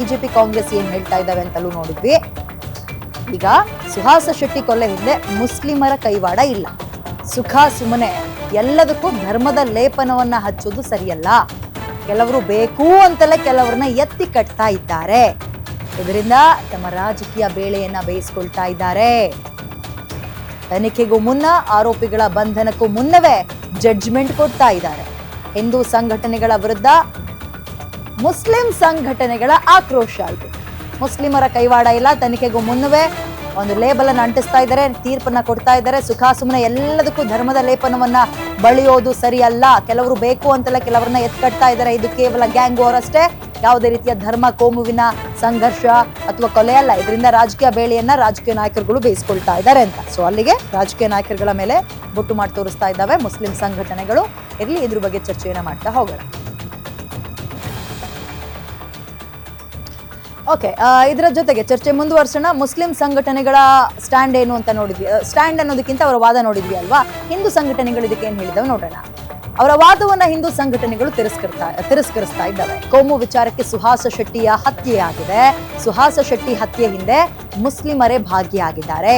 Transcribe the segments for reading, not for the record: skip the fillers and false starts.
BJP Congress ಏನ್ ಹೇಳ್ತಾ ಇದ್ದಾವೆ ಅಂತಲೂ ನೋಡಿದ್ವಿ. ಈಗ ಸುಹಾಸ ಶೆಟ್ಟಿ ಕೊಲೆ ಹಿಂದೆ ಮುಸ್ಲಿಮರ ಕೈವಾಡ ಇಲ್ಲ. ಸುಖ ಸುಮ್ಮನೆ ಎಲ್ಲದಕ್ಕೂ ಧರ್ಮದ ಲೇಪನವನ್ನ ಹಚ್ಚೋದು ಸರಿಯಲ್ಲ. ಕೆಲವರು ಬೇಕು ಅಂತಲೇ ಕೆಲವರನ್ನ ಎತ್ತಿ ಕಟ್ತಾ ಇದ್ದಾರೆ. ಇದರಿಂದ ತಮ್ಮ ರಾಜಕೀಯ ಬೇಳೆಯನ್ನ ಬೇಯಿಸ್ಕೊಳ್ತಾ ಇದ್ದಾರೆ. ತನಿಖೆಗೂ ಮುನ್ನ, ಆರೋಪಿಗಳ ಬಂಧನಕ್ಕೂ ಮುನ್ನವೇ ಜಡ್ಜ್ಮೆಂಟ್ ಕೊಡ್ತಾ ಇದ್ದಾರೆ. ಹಿಂದೂ ಸಂಘಟನೆಗಳ ವಿರುದ್ಧ ಮುಸ್ಲಿಂ ಸಂಘಟನೆಗಳ ಆಕ್ರೋಶ ಇದೆ. ಮುಸ್ಲಿಮರ ಕೈವಾಡ ಇಲ್ಲ, ತನಿಖೆಗೂ ಮುನ್ನವೇ ಒಂದು ಲೇಬಲ್ ಅನ್ನು ಅಂಟಿಸ್ತಾ ಇದ್ದಾರೆ, ತೀರ್ಪನ್ನ ಕೊಡ್ತಾ ಇದ್ದಾರೆ. ಸುಖ ಸುಮ್ಮನೆ ಎಲ್ಲದಕ್ಕೂ ಧರ್ಮದ ಲೇಪನವನ್ನ ಬಳಿಯೋದು ಸರಿಯಲ್ಲ. ಕೆಲವರು ಬೇಕು ಅಂತಲೇ ಕೆಲವರನ್ನ ಎತ್ಕಟ್ತಾ ಇದ್ದಾರೆ. ಇದು ಕೇವಲ ಗ್ಯಾಂಗ್ ವಾರ್ ಅಷ್ಟೇ, ಯಾವುದೇ ರೀತಿಯ ಧರ್ಮ ಕೋಮುವಿನ ಸಂಘರ್ಷ ಅಥವಾ ಕೊಲೆ ಅಲ್ಲ. ಇದರಿಂದ ರಾಜಕೀಯ ಬೇಳೆಯನ್ನ ರಾಜಕೀಯ ನಾಯಕರುಗಳು ಬೇಯಿಸ್ಕೊಳ್ತಾ ಇದ್ದಾರೆ ಅಂತ. ಸೊ ಅಲ್ಲಿಗೆ ರಾಜಕೀಯ ನಾಯಕರುಗಳ ಮೇಲೆ ಬೊಟ್ಟು ಮಾಡಿ ತೋರಿಸ್ತಾ ಇದ್ದಾವೆ ಮುಸ್ಲಿಂ ಸಂಘಟನೆಗಳು. ಇರ್ಲಿ, ಇದ್ರ ಬಗ್ಗೆ ಚರ್ಚೆಯನ್ನ ಮಾಡ್ತಾ ಹೋಗೋಣ. ಓಕೆ, ಇದರ ಜೊತೆಗೆ ಚರ್ಚೆ ಮುಂದುವರ್ಸೋಣ. ಮುಸ್ಲಿಂ ಸಂಘಟನೆಗಳ ಸ್ಟ್ಯಾಂಡ್ ಏನು ಅಂತ ನೋಡಿದ್ವಿ. ಸ್ಟ್ಯಾಂಡ್ ಅನ್ನೋದಕ್ಕಿಂತ ಅವರ ವಾದ ನೋಡಿದ್ವಿ ಅಲ್ವಾ. ಹಿಂದೂ ಸಂಘಟನೆಗಳು ಇದಕ್ಕೆ ಏನ್ ಹೇಳಿದವು ನೋಡೋಣ. ಅವರ ವಾದವನ್ನ ಹಿಂದೂ ಸಂಘಟನೆಗಳು ತಿರಸ್ಕರಿಸ್ತಾ ಇದ್ದಾವೆ. ಕೋಮು ವಿಚಾರಕ್ಕೆ ಸುಹಾಸ ಶೆಟ್ಟಿಯ ಹತ್ಯೆಯಾಗಿದೆ. ಸುಹಾಸ ಶೆಟ್ಟಿ ಹತ್ಯೆ ಹಿಂದೆ ಮುಸ್ಲಿಮರೇ ಭಾಗಿಯಾಗಿದ್ದಾರೆ.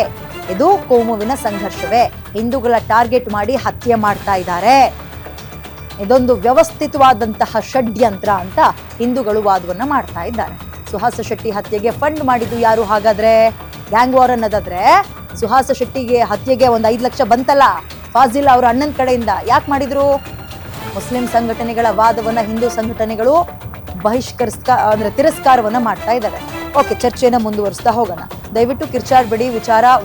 ಇದು ಕೋಮುವಿನ ಸಂಘರ್ಷವೇ. ಹಿಂದೂಗಳ ಟಾರ್ಗೆಟ್ ಮಾಡಿ ಹತ್ಯೆ ಮಾಡ್ತಾ ಇದ್ದಾರೆ. ಇದೊಂದು ವ್ಯವಸ್ಥಿತವಾದಂತಹ ಷಡ್ಯಂತ್ರ ಅಂತ ಹಿಂದೂಗಳು ವಾದವನ್ನ ಮಾಡ್ತಾ ಇದ್ದಾರೆ. ಸುಹಾಸ ಶೆಟ್ಟಿ ಹತ್ಯೆಗೆ ಫಂಡ್ ಮಾಡಿದ್ದು ಯಾರು ಹಾಗಾದ್ರೆ? ಗ್ಯಾಂಗ್ ವಾರ್ ಅನ್ನೋದಾದ್ರೆ ಸುಹಾಸ ಶೆಟ್ಟಿಗೆ ಹತ್ಯೆಗೆ ಒಂದು 5 ಲಕ್ಷ ಬಂತಲ್ಲ ಫಾಜಿಲ್ ಅವರ ಅಣ್ಣನ ಕಡೆಯಿಂದ. ಯಾಕೆ ಮಾಡಿದ್ರು? ಮುಸ್ಲಿಂ ಸಂಘಟನೆಗಳ ವಾದವನ್ನ ಹಿಂದೂ ಸಂಘಟನೆಗಳು ತಿರಸ್ಕಾರವನ್ನ ಮಾಡ್ತಾ ಇದ್ದಾರೆ. ಓಕೆ, ಚರ್ಚೆಯನ್ನ ಮುಂದುವರಿಸ್ತಾ ಹೋಗೋಣ. ದಯವಿಟ್ಟು ಕಿರ್ಚಾಡ್ಬೇಡಿ,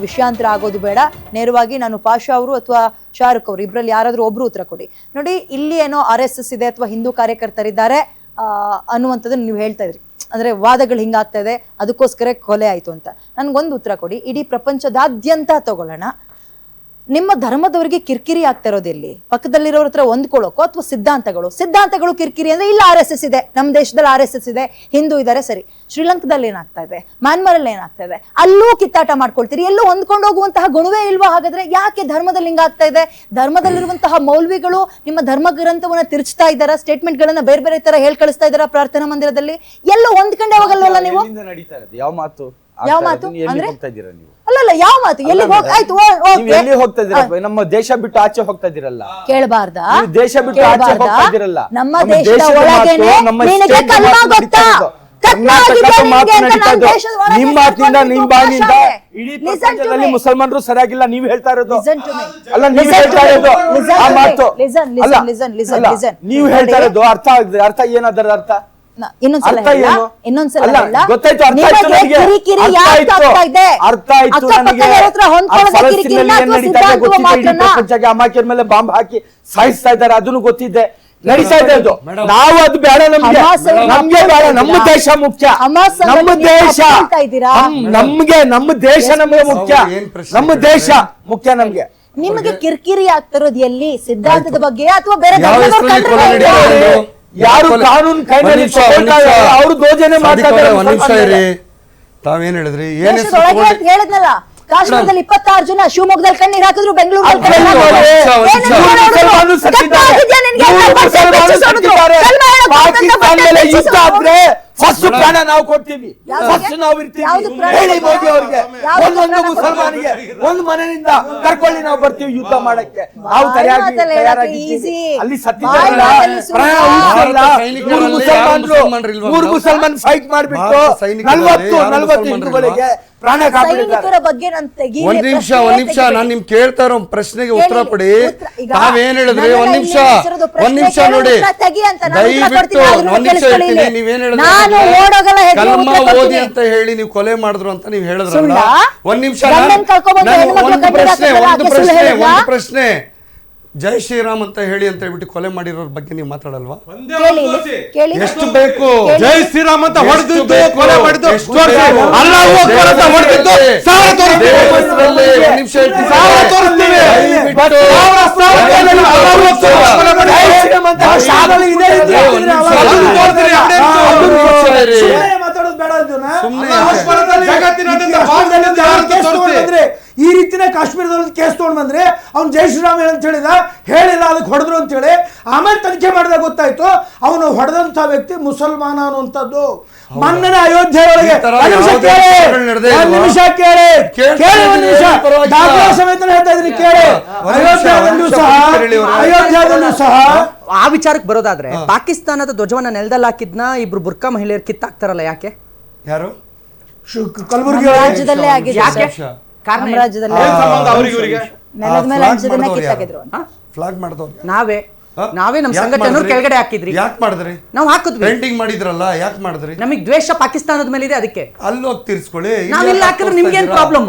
ವಿಷಯಾಂತರ ಆಗೋದು ಬೇಡ. ನೇರವಾಗಿ ನಾನು ಪಾಷಾ ಅವರು ಅಥವಾ ಶಾರುಖ್ ಅವರು ಇಬ್ಬರಲ್ಲಿ ಯಾರಾದ್ರೂ ಒಬ್ರು ಉತ್ತರ ಕೊಡಿ. ನೋಡಿ, ಇಲ್ಲಿ ಏನೋ RSS ಇದೆ ಅಥವಾ ಹಿಂದೂ ಕಾರ್ಯಕರ್ತರಿದ್ದಾರೆ ಅನ್ನುವಂಥದ್ದನ್ನು ನೀವು ಹೇಳ್ತಾ ಇದ್ರಿ. ಅಂದ್ರೆ ವಾದಗಳು ಹಿಂಗಾಗ್ತಾ ಇದೆ, ಅದಕ್ಕೋಸ್ಕರ ಕೊಲೆ ಆಯ್ತು ಅಂತ. ನನ್ಗೊಂದು ಉತ್ತರ ಕೊಡಿ. ಇಡೀ ಪ್ರಪಂಚದಾದ್ಯಂತ ತಗೊಳ್ಳೋಣ, ನಿಮ್ಮ ಧರ್ಮದವರಿಗೆ ಕಿರಿಕಿರಿ ಆಗ್ತಾ ಇರೋದು ಎಲ್ಲಿ? ಪಕ್ಕದಲ್ಲಿರೋರ ಹತ್ರ ಹೊಂದ್ಕೊಳ್ಳೋಕೋ ಅಥವಾ ಸಿದ್ಧಾಂತಗಳು ಕಿರಿಕಿರಿ ಅಂದ್ರೆ ಇಲ್ಲ RSS ಇದೆ, ನಮ್ಮ ದೇಶದಲ್ಲಿ RSS ಇದೆ, ಹಿಂದೂ ಇದ್ದಾರೆ, ಸರಿ. ಶ್ರೀಲಂಕಾದಲ್ಲಿ ಏನಾಗ್ತಾ ಇದೆ, ಮ್ಯಾನ್ಮಾರ್ ಅಲ್ಲಿ ಏನಾಗ್ತಾ ಇದೆ, ಅಲ್ಲೂ ಕಿತ್ತಾಟ ಮಾಡ್ಕೊಳ್ತೀರಿ. ಎಲ್ಲೂ ಹೊಂದ್ಕೊಂಡು ಹೋಗುವಂತಹ ಗುಣವೇ ಇಲ್ವಾ? ಹಾಗಾದ್ರೆ ಯಾಕೆ ಧರ್ಮದಲ್ಲಿ ಹಿಂಗಾಗ್ತಾ ಇದೆ? ಧರ್ಮದಲ್ಲಿರುವಂತಹ ಮೌಲ್ವಿಗಳು ನಿಮ್ಮ ಧರ್ಮ ಗ್ರಂಥವನ್ನ ತಿರುಚ್ತಾ ಇದ್ದಾರ, ಸ್ಟೇಟ್ಮೆಂಟ್ ಗಳನ್ನ ಬೇರೆ ಬೇರೆ ತರ ಹೇಳಿ ಕಳಿಸ್ತಾ ಇದ್ದಾರ ಪ್ರಾರ್ಥನಾ ಮಂದಿರದಲ್ಲಿ. ಎಲ್ಲೂ ಹೊಂದ್ಕೊಂಡೇ ಹೋಗಲ್ವಲ್ಲ ನೀವು? ಯಾವ ಮಾತು ಅಂದ್ರೆ ಅಲ್ಲಲ್ಲ, ಯಾವ ಮಾತು? ಎಲ್ಲಿ ಹೋಗ್ತಾ ಇದ್ದೀರಾ? ನಮ್ಮ ದೇಶ ಬಿಟ್ಟು ಆಚೆ ಹೋಗ್ತಾ ಇದ್ದೀರಲ್ಲ, ಕೇಳಬಾರ್ದ? ದೇಶ ಬಿಟ್ಟು ಆಚೆ ಹೋಗ್ತಾ ಇದ್ದೀರಲ್ಲ. ನಮ್ಮ ದೇಶದ ಒಳಗೇನೆ ನಿನಗೆ ಕಲ್ಮ ಗೊತ್ತಾ? ನಿಮ್ಮ ಮಾತಿನಿಂದ, ನಿಮ್ಮ ಬಾಯಿನಿಂದ ಇಡೀ ಪ್ರಪಂಚದಲ್ಲಿ ಮುಸಲ್ಮಾನರು ಸರಿಯಾಗಿಲ್ಲ ನೀವು ಹೇಳ್ತಾ ಇರೋದು ಅಲ್ಲ. ನೀವು ಹೇಳ್ತಾ ಇರೋದು ಆ ಮಾತು ಅಲ್ಲ. ನೀವು ಹೇಳ್ತಾ ಇರೋದು ಅರ್ಥ ಏನದರ ಅರ್ಥ? ಇನ್ನೊಂದ್ಸಲ ಗೊತ್ತಾಯ್ತು, ಅರ್ಥ ಆಯ್ತು ನನಗೆ. ಪ್ರಪಂಚಕ್ಕೆ ಅಮಾಕ್ಯರ ಮೇಲೆ ಬಾಂಬ್ ಹಾಕಿ ಸಾಯಿಸ್ತಾ ಇದ್ದಾರೆ, ಅದನ್ನು ಗೊತ್ತಿದೆ, ನಡೀತಾ ಇದೆ. ಅದು ನಾವು ಅದು ಬೇಡ, ನಮ್ಗೆ ಬೇಡ. ನಮ್ಮ ದೇಶ ಮುಖ್ಯ, ನಮ್ಮ ದೇಶ ನಮ್ಗೆ ಮುಖ್ಯ, ನಮ್ಮ ದೇಶ ಮುಖ್ಯ ನಮ್ಗೆ. ನಿಮಗೆ ಕಿರಿಕಿರಿ ಆಗ್ತಿರೋದು ಎಲ್ಲಿ? ಸಿದ್ಧಾಂತದ ಬಗ್ಗೆ ಅಥವಾ ಬೇರೆ? ಯಾರು ಕಾನೂನು ಕೈನಲ್ಲಿ ಅವರು ದೋಜನೆ ಮಾಡ್ತಾರೆ. ತಾವೇನ್ ಹೇಳಿದ್ರಿ? ಹೇಳಿದ್ನಲ್ಲ, ಕಾಶ್ಮೀರದಲ್ಲಿ 26 ಜನ, ಶಿವಮೊಗ್ಗದಲ್ಲಿ ಕಣ್ಣೀರ್ ಹಾಕಿದ್ರು, ಬೆಂಗಳೂರಲ್ಲಿ ಯುದ್ಧ ಆದ್ರೆ ಫಸ್ಟ್ ಪ್ರಾಣ ನಾವು ಕೊಡ್ತೀವಿ, ಫಸ್ಟ್ ನಾವು ಇರ್ತೀವಿ. ಹೇಳಿ ಮೋದಿ ಅವ್ರಿಗೆ, ಒಂದೊಂದು ಮುಸಲ್ಮಾನಿಗೆ ಒಂದು ಮನೆಯಿಂದ ಕರ್ಕೊಳ್ಳಿ, ನಾವು ಬರ್ತೀವಿ ಯುದ್ಧ ಮಾಡಕ್ಕೆ. ನಾವು ತಯಾರಾಗಿದ್ದೀವಿ. ಅಲ್ಲಿ ಸತ್ಯ ಮೂರು ಮುಸಲ್ಮಾನ್ ಫೈಟ್ ಮಾಡ್ಬಿಟ್ಟು 40 ಹಿಂದೂಗಳಿಗೆ ಪ್ರಾಣ ಕಾಪಾಡಿದ್ದಾರೆ. ಒಂದ್ ನಿಮಿಷ ನಾನು ನಿಮ್ ಕೇಳ್ತಾ ಇರೋ ಪ್ರಶ್ನೆಗೆ ಉತ್ತರ ಕೊಡಿ. ತಾವೇನ್ ಹೇಳಿದ್ರಿ? ಒಂದ್ ನಿಮಿಷ ನೋಡಿ, ದಯವಿಟ್ಟು ಒಂದ್ ನಿಮಿಷ ಹೇಳ್ತೀನಿ. ನೀವೇನ್ ಹೇಳಿದ್ರಿ? ಕಲ್ಮ ಓದಿ ಅಂತ ಹೇಳಿ ನೀವು ಕೊಲೆ ಮಾಡಿದ್ರು ಅಂತ ನೀವು ಹೇಳಿದ್ರಲ್ಲ. ಒಂದ್ ನಿಮಿಷ, ಒಂದು ಪ್ರಶ್ನೆ. ಜೈ ಶ್ರೀರಾಮ್ ಅಂತ ಹೇಳಿ ಅಂತ ಹೇಳ್ಬಿಟ್ಟು ಕೊಲೆ ಮಾಡಿರೋರ್ ಬಗ್ಗೆ ನೀವು ಮಾತಾಡಲ್ವಾ? ಎಷ್ಟು ಬೇಕು? ಜೈ ಶ್ರೀರಾಮ್ ಅಂತ ಹೊಡೆದಿದ್ದು, ಕೊಲೆ ಮಾಡಿದ್ದು, ಹೇಳ್ತೀನಿ ಬಂದ್ರೆ ಈ ರೀತಿನೇ ಕಾಶ್ಮೀರದಲ್ಲಿ ಕೇಸ್ ತಗೊಂಡ್ ಬಂದ್ರೆ ಅವ್ನು ಜೈ ಶ್ರೀರಾಮ್ ಅಂತ ಹೇಳಿದ, ಹೇಳಿಲ್ಲ, ಅದಕ್ಕೆ ಹೊಡೆದ್ರು ಅಂತ ಹೇಳಿ ಆಮೇಲೆ ತನಿಖೆ ಮಾಡಿದಾಗ ಗೊತ್ತಾಯ್ತು ಅವನು ಹೊಡೆದಂತ ವ್ಯಕ್ತಿ ಮುಸಲ್ಮಾನ ಅನ್ನುವಂಥದ್ದು. ಮೊನ್ನೆ ಅಯೋಧ್ಯೆ ಒಳಗೆ ನಿಮಿಷ ಕೇಳಿ ಒಂದು ನಿಮಿಷ ದಾಖಲೆ ಸಮೇತ ಹೇಳ್ತಾ ಇದ್ರಿ ಕೇಳಿ. ಅಯೋಧ್ಯೆಯಲ್ಲೂ ಸಹ ಆ ವಿಚಾರಕ್ಕೆ ಬರೋದಾದ್ರೆ ಪಾಕಿಸ್ತಾನದ ಧ್ವಜವನ್ನ ನೆಲದಲ್ಲಿ ಹಾಕಿದ್ನ ಇಬ್ರು ಬುರ್ಕಾ ಮಹಿಳೆಯರು ಕಿತ್ತಾಕ್ತಾರಲ್ಲ, ಯಾಕೆ? ಯಾರು? ಕಲಬುರಗಿ ರಾಜ್ಯದಲ್ಲೇ ಆಗಿದೆ ಸರ್. ನಮ್ಮ ರಾಜ್ಯದಲ್ಲೇ ನೆಲದ ಮೇಲೆ ಹಂಚದನ್ನ ಕಿತ್ತಾಕಿದ್ರು. ಫ್ಲಾಗ್ ಮಾಡಿದವ್ರು ನಾವೇ ನಮ್ಮ ಸಂಘಟನೆಯವರು ಕೆಳಗಡೆ ಹಾಕಿದ್ರಿ. ಯಾಕೆ ಮಾಡಿದ್ರಿ? ನಾವು ಹಾಕಿದ್ವಿ, ಪೇಂಟಿಂಗ್ ಮಾಡಿದ್ರಲ್ಲ, ಯಾಕೆ ಮಾಡಿದ್ರಿ? ನಮಗೆ ದ್ವೇಷ ಪಾಕಿಸ್ತಾನದ ಮೇಲೆ ಇದೆ, ಅದಕ್ಕೆ ಅಲ್ಲಿ ಹೋಗಿ ತೀರ್ಸ್ಕೊಳ್ಳಿ. ನಾವೆಲ್ಲ ಹಾಕಿದ್ರೆ ನಿಮ್ಗೆ ಏನ್ ಪ್ರಾಬ್ಲಮ್?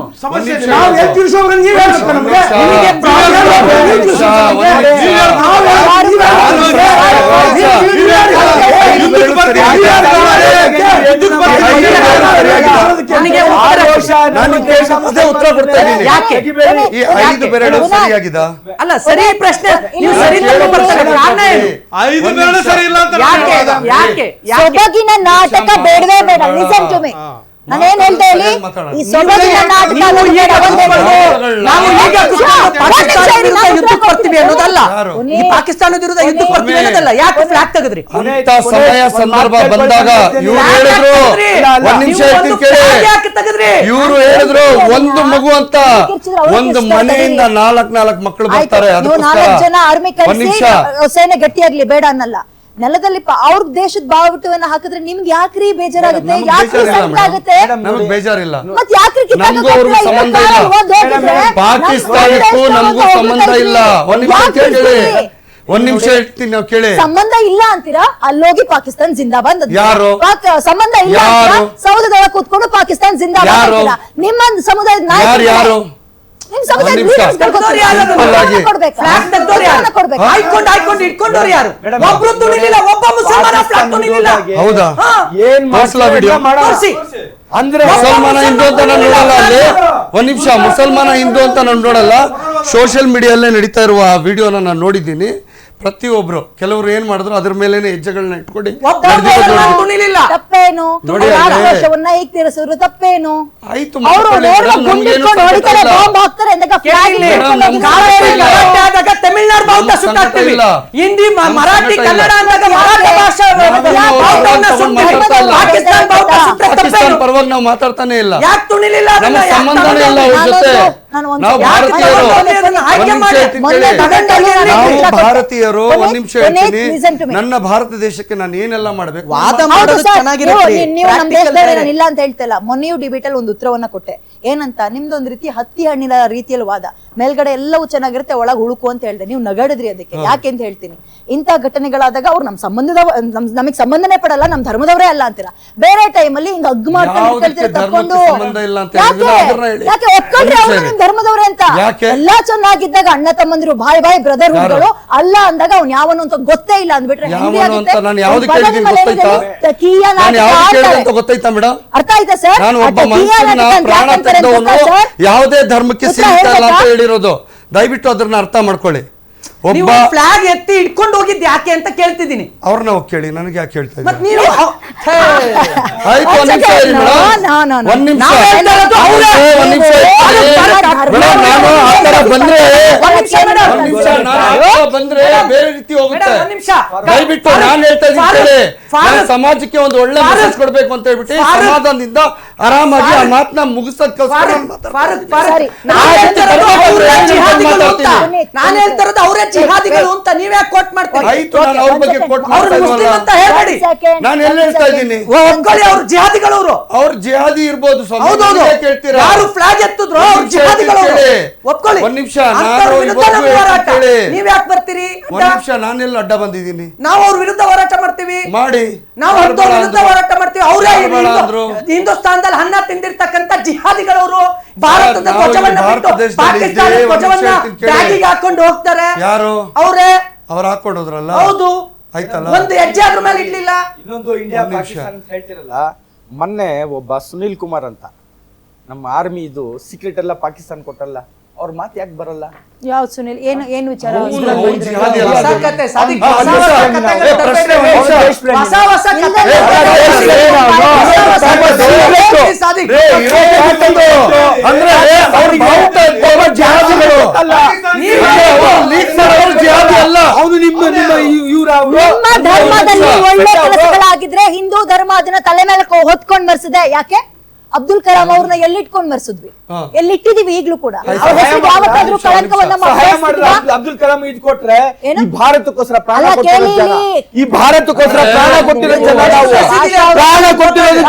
ಉತ್ತರ ಕೊಡ್ತಾ ಇದ್ದೀನಿ. ಈ 5 ಬೆರಳು ಸರಿಯಾಗಿದ? ಅಲ್ಲ, ಸರಿ ಪ್ರಶ್ನೆ. ನೀವು ಸರಿ ಕಾರಣ ಏನು? 5 ಬೆರಳು ಸರಿ ಇಲ್ಲ ಅಂತ ಯಾಕೆ? ಸೊಬಗಿನ ನಾಟಕ ಬೇಡವೇ ಬೇಡ. Listen to me. ನಾನೇನ್ ಹೇಳ್ತಾ ಹೇಳಿ, ಈ ಸೊಬಗಿನ ನಾಟಕ ಯುದ್ಧಕ್ಕೆ ಬರ್ತೀವಿ ಅನ್ನೋದಲ್ಲ, ಈ ಪಾಕಿಸ್ತಾನದ ವಿರುದ್ಧ ಯುದ್ಧಕ್ಕೆ ಬರ್ತೀವಿ ಅನ್ನೋದಲ್ಲ. ಯಾಕೆ ಫ್ಲಾಗ್ ತೆಗೆದ್ರಿ? ಸಮಯ ಸಂದರ್ಭ ಬಂದಾಗ ಇವ್ರು ಹೇಳಿದ್ರು, ಒಂದ್ ನಿಮಿಷ ಯಾಕೆ ತೆಗೆದ್ರಿ? ಇವ್ರು ಹೇಳಿದ್ರು ಒಂದು ಮಗು ಅಂತ, ಒಂದು ಮನೆಯಿಂದ 4 ಮಕ್ಕಳು ಬರ್ತಾರೆ. 4 ಜನ ಆರ್ಮಿ ಕಳಿಸಿ ಸೇನೆ ಗಟ್ಟಿಯಾಗ್ಲಿ ಬೇಡ ಅನ್ನಲ್ಲ. ನೆಲದಲ್ಲಿ ಅವ್ರ ದೇಶದ ಬಾವುಟವನ್ನ ಹಾಕಿದ್ರೆ ನಿಮ್ಗೆ ಯಾಕ್ರಿ ಬೇಜಾರಾಗುತ್ತೆ? ಯಾಕ್ರಿ ಸಂಕಟ ಆಗುತ್ತೆ? ನಮಗ್ ಬೇಜಾರಿಲ್ಲ. ಮತ್ ಯಾಕ್ರಿ ನಮಗೂ ಅವ್ರಿಗೂ ಸಂಬಂಧ ಇಲ್ಲ. ಪಾಕಿಸ್ತಾನಕ್ಕೂ ನಮಗೂ ಸಂಬಂಧ ಇಲ್ಲ. ಒಂದ್ ನಿಮಿಷ ಹೇಳ್ತೀನಿ, ನಾವು ಕೇಳಿ. ಸಂಬಂಧ ಇಲ್ಲ ಅಂತೀರಾ? ಅಲ್ಲೋಗಿ ಪಾಕಿಸ್ತಾನ ಜಿಂದಾಬಾದ್. ಯಾರು? ಸಂಬಂಧ ಇಲ್ಲ, ಸೌದದೊಳಗೆ ಕೂತ್ಕೊಂಡು ಪಾಕಿಸ್ತಾನ ಜಿಂದಾಬಾದ್. ನಿಮ್ಮ ಸಮುದಾಯದ ನಾಯಕರು ಯಾರು? ಒಬ್ರು ತುಳಿಲಿಲ್ಲ, ಒಬ್ಬ ಮುಸಲ್ಮಾನ ಫ್ಲಾಗ್ ತುಳಿಲಿಲ್ಲ. ಹೌದಾ? ಅಂದ್ರೆ ಮುಸಲ್ಮಾನ ಹಿಂದೂ ಅಂತ ನಾನು ನೋಡಲ್ಲ. ಅಲ್ಲಿ ಒಂದ್ ನಿಮಿಷ, ಮುಸಲ್ಮಾನ ಹಿಂದೂ ಅಂತ ನಾನು ನೋಡಲ್ಲ. ಸೋಷಿಯಲ್ ಮೀಡಿಯಲ್ಲೇ ನಡೀತಾ ಇರುವ ವಿಡಿಯೋನ ನಾನು ನೋಡಿದ್ದೀನಿ. ಪ್ರತಿಯೊಬ್ರು ಕೆಲವರು ಏನ್ ಮಾಡಿದ್ರು ಅದ್ರ ಮೇಲೆನೆ ಹೆಜ್ಜೆಗಳನ್ನ ಇಟ್ಕೊಂಡು ತಪ್ಪೇನು? ಆಕ್ರೋಶವನ್ನ ಈಗ ತೀರಿಸಿದ್ರು ತಪ್ಪೇನು? ಆಯ್ತು, ತಮಿಳ್ನಾಡು ಬಾವುಟ ಸುಟ್ಟಾಕ್ತೀವಿ, ಹಿಂದಿ ಮರಾಠಿ ಕನ್ನಡ ಅಂದಾಗ ಮರಾಠಿ ಭಾಷೆ ಪಾಕಿಸ್ತಾನ ಪರವಾಗಿ ನಾವು ಮಾತಾಡ್ತಾನೆ ಇಲ್ಲ. ಯಾಕೆ ತುಳಿಲಿಲ್ಲ? ನಮ್ಮ ಸಂಬಂಧನೇ ಇಲ್ಲ ಅವ್ರ ಜೊತೆ. ನಾವು ಭಾರತೀಯರು. ಒಂದ್ ನಿಮಿಷ ಹೇಳ್ತೀನಿ, ನನ್ನ ಭಾರತ ದೇಶಕ್ಕೆ ನಾನು ಏನೆಲ್ಲ ಮಾಡ್ಬೇಕು ಇಲ್ಲ ಅಂತ ಹೇಳ್ತಿಲ್ಲ. ಮೊನ್ನೆಯೂ ಡಿಬೇಟ್ ಅಲ್ಲಿ ಒಂದು ಉತ್ತರವನ್ನ ಕೊಟ್ಟೆ. ಏನಂತ, ನಿಮ್ದೊಂದ್ ರೀತಿ ಹತ್ತಿ ಹಣ್ಣಿನ ರೀತಿಯಲ್ಲಿ ವಾದ. ಮೇಲ್ಗಡೆ ಎಲ್ಲವೂ ಚೆನ್ನಾಗಿರುತ್ತೆ, ಒಳಗ್ ಹುಳುಕು ಅಂತ ಹೇಳ್ದೆ. ನೀವು ನಗಡಿದ್ರಿ ಅದಕ್ಕೆ. ಯಾಕೆ ಅಂತ ಹೇಳ್ತೀನಿ, ಇಂಥ ಘಟನೆಗಳಾದಾಗ ಅವ್ರು ನಮ್ ಸಂಬಂಧದ ನಮಗ್ ಸಂಬಂಧನೇ ಪಡಲ್ಲ, ನಮ್ ಧರ್ಮದವರೇ ಅಲ್ಲ ಅಂತೀರಾ. ಬೇರೆ ಟೈಮಲ್ಲಿ ಹಿಂಗ್ ಹಗ್ ಮಾಡ್ಕೊಂಡು ತಕೊಂಡು ಯಾಕೆ ಒಪ್ಕೊಂಡ್ರೆ ಅವ್ರು ನಿಮ್ ಧರ್ಮದವ್ರೆ ಅಂತ? ಎಲ್ಲಾ ಚೆನ್ನಾಗಿದ್ದಾಗ ಅಣ್ಣ ತಮ್ಮಂದಿರು, ಬಾಯ್ ಬ್ರದರ್ಹುಡ್ಗಳು. ಅಲ್ಲ ಅಂದಾಗ ಅವ್ನು ಯಾವನು ಅಂತ ಗೊತ್ತೇ ಇಲ್ಲ ಅಂದ್ಬಿಟ್ರೆ ಹೆಂಗೆ ಆಗುತ್ತೆ? ಗೊತ್ತಾಯ್ತಾ ಮೇಡಮ್? ಅರ್ಥ ಆಯ್ತಾ ಸರ್? ನಾನು ಒಬ್ಬ ಮನುಷ್ಯನ ಪ್ರಾಣ ತೆಗೆದವನು ಯಾವುದೇ ಧರ್ಮಕ್ಕೆ ಸೀಮಿತ ಅಲ್ಲ ಅಂತ ಹೇಳಿರೋದು. ದಯವಿಟ್ಟು ಅದನ್ನ ಅರ್ಥ ಮಾಡ್ಕೊಳ್ಳಿ. ಒಬ್ಬ ಫ್ಲಾಗ್ ಎತ್ತಿ ಇಟ್ಕೊಂಡು ಹೋಗಿದ್ದು ಯಾಕೆ ಅಂತ ಕೇಳ್ತಿದ್ದೀನಿ. ಅವ್ರನ್ನ ಹೋಗಿ ಕೇಳಿ, ನನಗೆ ಯಾಕೆ ಹೇಳ್ತಾ ಇದ್ದೀನಿ? ಬಂದ್ರೆ ಬೇರೆ ರೀತಿ ಹೋಗುತ್ತೆ. ದಯವಿಟ್ಟು ನಾನು ಹೇಳ್ತಾ ಇದ್ದೀನಿ, ಸಮಾಜಕ್ಕೆ ಒಂದು ಒಳ್ಳೆ ಮೆಸೇಜ್ ಕೊಡ್ಬೇಕು ಅಂತ ಹೇಳ್ಬಿಟ್ಟು ಸಮಾಧಾನದಿಂದ ಆರಾಮಾಗಿ ಆ ಮಾತನ್ನ ಮುಗಿಸೋದಕ್ಕೋಸ್ಕರ ನಾನು ಹೇಳ್ತಾ ಇರೋದು ಅವರೇ ಜಿಹಾದಿಗಳು ಅಂತ. ನೀವೇ ಕೋಟ್ ಮಾಡ್ತೀರಿ. ಆಯ್ತು, ನಾನು ಅವ್ರ ಬಗ್ಗೆ ಕೋಟ್ ಮಾಡ್ತಾ ಇದ್ದೀನಿ. ನಾನು ಎಲ್ಲ ಹೇಳ್ತಾ ಇದ್ದೀನಿ, ಒಪ್ಕೊಳ್ಳಿ, ಅವ್ರು ಜಿಹಾದಿಗಳು. ಅವ್ರು ಜಿಹಾದಿ ಇರ್ಬೋದು. ಕೇಳ್ತೀರಾ? ಯಾರು ಫ್ಲಾಗ್ ಎತ್ತಿದ್ರು ಅವ್ರು ಜಿಹಾದಿಗಳು. ಒಪ್ಕೊಳ್ಳಿ. ಒಂದ್ ನಿಮಿಷ, ನೀವ್ ಯಾಕೆ ಬರ್ತೀರಿ? ಒಂದ್ ನಿಮಿಷ, ನಾನೆಲ್ಲ ಅಡ್ಡ ಬಂದಿದ್ದೀನಿ. ನಾವು ಅವ್ರ ವಿರುದ್ಧ ಹೋರಾಟ ಮಾಡ್ತೀವಿ. ಮಾಡಿ, ನಾವು ಅವ್ರ ವಿರುದ್ಧ ಹೋರಾಟ ಮಾಡ್ತೀವಿ. ಅವರೇ ಹಿಂದೂಸ್ತಾನದಲ್ಲಿ ಅನ್ನ ತಿಂದಿರ್ತಕ್ಕಂಥ ಜಿಹಾದಿಗಳವರು. ಭಾರತದ ಧ್ವಜವನ್ನ ಬಿಟ್ಟು ಪಾಕಿಸ್ತಾನದ ಧ್ವಜವನ್ನ ಬ್ಯಾಗಿಗೆ ಹಾಕೊಂಡು ಹೋಗ್ತಾರೆ. ಯಾರು? ಅವರೇ. ಅವ್ರು ಹಾಕೊಂಡೋದ್ರಲ್ಲ. ಹೌದು, ಆಯ್ತಲ್ಲ. ಒಂದು ಹೆಜ್ಜೆ ಅದ್ರ ಮೇಲೆ ಇಡ್ಲಿಲ್ಲ. ಇನ್ನೊಂದು ಇಂಡಿಯಾ ಪಾಕಿಸ್ತಾನ ಅಂತ ಹೇಳ್ತಿರಲ್ಲ, ಮೊನ್ನೆ ಒಬ್ಬ ಸುನಿಲ್ ಕುಮಾರ್ ಅಂತ ನಮ್ಮ ಆರ್ಮಿ ಇದು ಸೀಕ್ರೆಟ್ ಎಲ್ಲ ಪಾಕಿಸ್ತಾನ ಕೊಟ್ಟಲ್ಲ, ಅವ್ರ ಮಾತು ಯಾಕೆ ಬರಲ್ಲ? ಯಾವ ಸುನಿಲ್? ಏನು ವಿಚಾರ? ನಿಮ್ಮ ಇವ್ರ ನಿಮ್ಮ ಧರ್ಮದಲ್ಲಿ ಒಳ್ಳೆ ಕೆಲಸಗಳಾಗಿದ್ರೆ ಹಿಂದೂ ಧರ್ಮ ಅದನ್ನ ತಲೆ ಮೇಲೆ ಹೊತ್ಕೊಂಡ್ ಮರ್ಸಿದೆ. ಯಾಕೆ ಅಬ್ದುಲ್ ಕಲಾಂ ಅವ್ರನ್ನ ಎಲ್ಲಿಟ್ಕೊಂಡ್ ಮರ್ಸಿದ್ವಿ, ಎಲ್ಲಿಟ್ಟಿದೀವಿ ಈಗ್ಲೂ ಕೂಡ. ಅವ್ರ ಹೆಸರಿಗೆ ಯಾವತ್ತಾದ್ರೂ ಕಳಂಕವನ್ನ ಅಬ್ದುಲ್ ಕಲಾಂ ಇದ್ ಕೊಟ್ರೆ ಏನು? ಈ ಭಾರತಕ್ಕೋಸ್ಕರ ಪ್ರಾಣ ಅಲ್ಲ, ಕೊಟ್ಟಿರೋ ಜನ, ಕೇಳಿ. ಈ ಭಾರತಕ್ಕೋಸ್ಕರ ಪ್ರಾಣ ಕೊಟ್ಟಿರೋ ಜನ ನಾವು, ಪ್ರಾಣ ಕೊಟ್ಟಿರೋದು